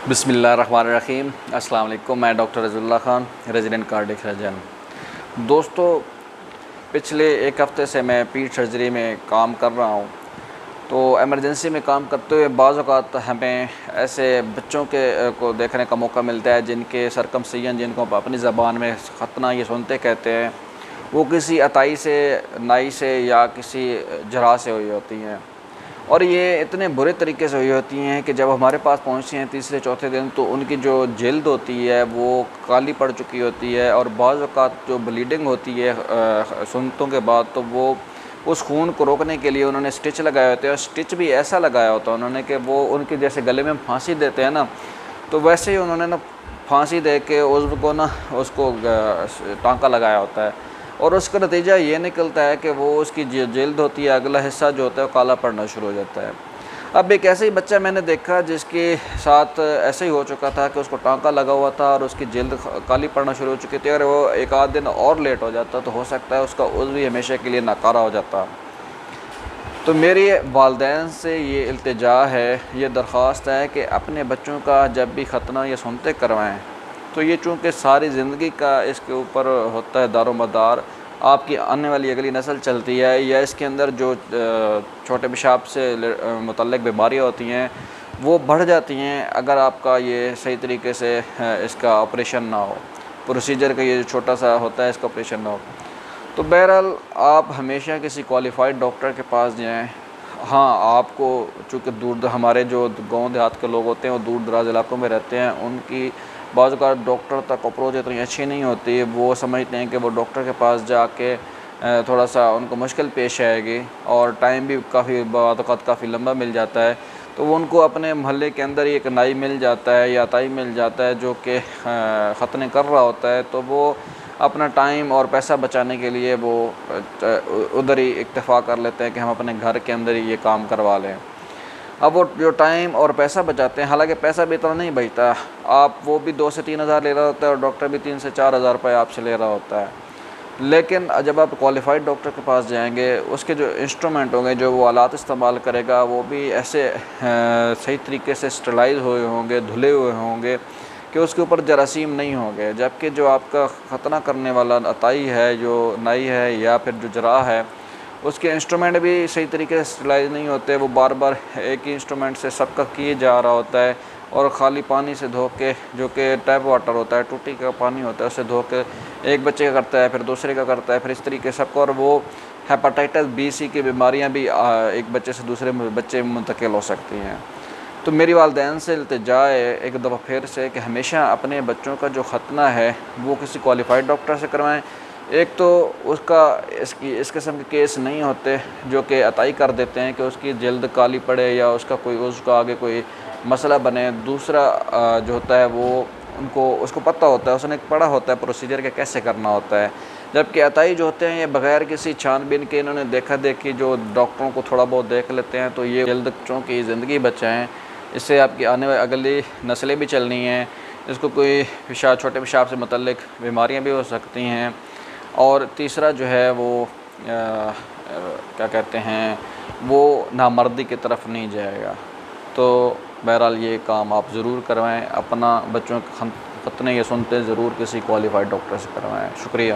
بسم اللہ الرحمن الرحیم۔ السلام علیکم، میں ڈاکٹر رضی اللہ خان، ریزیڈنٹ کارڈک سرجن۔ دوستو، پچھلے ایک ہفتے سے میں پیٹ سرجری میں کام کر رہا ہوں، تو ایمرجنسی میں کام کرتے ہوئے بعض اوقات ہمیں ایسے بچوں کو دیکھنے کا موقع ملتا ہے جن کے سرکمسیجن، جن کو اپنی زبان میں ختنہ یہ سنتے کہتے ہیں، وہ کسی عطائی سے، نائی سے یا کسی جراح سے ہوئی ہوتی ہیں، اور یہ اتنے برے طریقے سے ہوئی ہوتی ہیں کہ جب ہمارے پاس پہنچتی ہیں تیسرے چوتھے دن تو ان کی جو جلد ہوتی ہے وہ کالی پڑ چکی ہوتی ہے، اور بعض اوقات جو بلیڈنگ ہوتی ہے سنتوں کے بعد، تو وہ اس خون کو روکنے کے لیے انہوں نے سٹچ لگائے ہوتے ہیں، اور سٹچ بھی ایسا لگایا ہوتا ہے انہوں نے کہ وہ ان کے جیسے گلے میں پھانسی دیتے ہیں نا، تو ویسے ہی انہوں نے پھانسی دے کے اس کو ٹانکا لگایا ہوتا ہے، اور اس کا نتیجہ یہ نکلتا ہے کہ وہ اس کی جلد ہوتی ہے، اگلا حصہ جو ہوتا ہے وہ کالا پڑنا شروع ہو جاتا ہے۔ اب ایک ایسے ہی بچہ میں نے دیکھا جس کے ساتھ ایسے ہی ہو چکا تھا کہ اس کو ٹانکا لگا ہوا تھا اور اس کی جلد کالی پڑنا شروع ہو چکی تھی، اور وہ ایک آدھ دن اور لیٹ ہو جاتا تو ہو سکتا ہے اس کا عضو بھی ہمیشہ کے لیے ناکارہ ہو جاتا۔ تو میری والدین سے یہ التجا ہے، یہ درخواست ہے کہ اپنے بچوں کا جب بھی ختنہ یا سنتے کروائیں تو یہ چونکہ ساری زندگی کا اس کے اوپر ہوتا ہے دار و مدار، آپ کی آنے والی اگلی نسل چلتی ہے، یا اس کے اندر جو چھوٹے پیشاب سے متعلق بیماریاں ہوتی ہیں وہ بڑھ جاتی ہیں اگر آپ کا یہ صحیح طریقے سے اس کا آپریشن نہ ہو، پروسیجر کا یہ جو چھوٹا سا ہوتا ہے اس کا آپریشن نہ ہو۔ تو بہرحال آپ ہمیشہ کسی کوالیفائڈ ڈاکٹر کے پاس جائیں۔ ہاں، آپ کو چونکہ ہمارے جو گاؤں دیہات کے لوگ ہوتے ہیں وہ دور دراز علاقوں میں رہتے ہیں، ان کی بعض اوقات ڈاکٹر تک اپروچ اتنی اچھی نہیں ہوتی، وہ سمجھتے ہیں کہ وہ ڈاکٹر کے پاس جا کے تھوڑا سا ان کو مشکل پیش آئے گی، اور ٹائم بھی بعض اوقات کافی لمبا مل جاتا ہے، تو وہ ان کو اپنے محلے کے اندر ایک نائی مل جاتا ہے یا عطائی مل جاتا ہے جو کہ ختنے کر رہا ہوتا ہے، تو وہ اپنا ٹائم اور پیسہ بچانے کے لیے وہ ادھر ہی اکتفا کر لیتے ہیں کہ ہم اپنے گھر کے اندر ہی یہ کام کروا لیں۔ اب وہ جو ٹائم اور پیسہ بچاتے ہیں، حالانکہ پیسہ بھی اتنا نہیں بچتا، آپ وہ بھی 2 سے 3 ہزار لے رہا ہوتا ہے اور ڈاکٹر بھی 3 سے 4 ہزار روپے آپ سے لے رہا ہوتا ہے، لیکن جب آپ کوالیفائڈ ڈاکٹر کے پاس جائیں گے اس کے جو انسٹرومنٹ ہوں گے، جو وہ آلات استعمال کرے گا، وہ بھی ایسے صحیح طریقے سے اسٹرلائز ہوئے ہوں گے، دھلے ہوئے ہوں گے کہ اس کے اوپر جراثیم نہیں ہوں گے، جبکہ جو آپ کا ختنہ کرنے والا عطائی ہے، جو نائی ہے یا پھر جو جراح ہے، اس کے انسٹرومنٹ بھی صحیح طریقے سے اسٹرلائز نہیں ہوتے، وہ بار بار ایک ہی انسٹرومنٹ سے سب کا کیے جا رہا ہوتا ہے، اور خالی پانی سے دھو کے، جو کہ ٹیپ واٹر ہوتا ہے، ٹوٹی کا پانی ہوتا ہے، اسے دھو کے ایک بچے کا کرتا ہے، پھر دوسرے کا کرتا ہے، پھر اس طریقے سب کو، اور وہ ہیپاٹائٹس بی سی کی بیماریاں بھی ایک بچے سے دوسرے بچے میں منتقل ہو سکتی ہیں۔ تو میری والدین سے التجا ہے ایک دفعہ پھر سے کہ ہمیشہ اپنے بچوں کا جو ختنہ ہے وہ کسی کوالیفائڈ ڈاکٹر سے کروائیں۔ ایک تو اس قسم کے کیس نہیں ہوتے جو کہ عطائی کر دیتے ہیں کہ اس کی جلد کالی پڑے یا اس کا کوئی عضو کا آگے کوئی مسئلہ بنے۔ دوسرا جو ہوتا ہے وہ اس کو پتہ ہوتا ہے، اس نے پڑھا ہوتا ہے پروسیجر کے کیسے کرنا ہوتا ہے، جبکہ عطائی جو ہوتے ہیں یہ بغیر کسی چھان بین کے، انہوں نے دیکھا دیکھی جو ڈاکٹروں کو تھوڑا بہت دیکھ لیتے ہیں، تو یہ جلد بچوں کی زندگی بچائیں، اس سے آپ کی آنے والی اگلی نسلیں بھی چلنی ہیں، اس کو کوئی چھوٹے پیشاب سے متعلق بیماریاں بھی ہو سکتی ہیں، اور تیسرا جو ہے وہ کیا کہتے ہیں، وہ نامردی کی طرف نہیں جائے گا۔ تو بہرحال یہ کام آپ ضرور کروائیں، اپنا بچوں کے ختنے یا سنتے ضرور کسی کوالیفائڈ ڈاکٹر سے کروائیں۔ شکریہ۔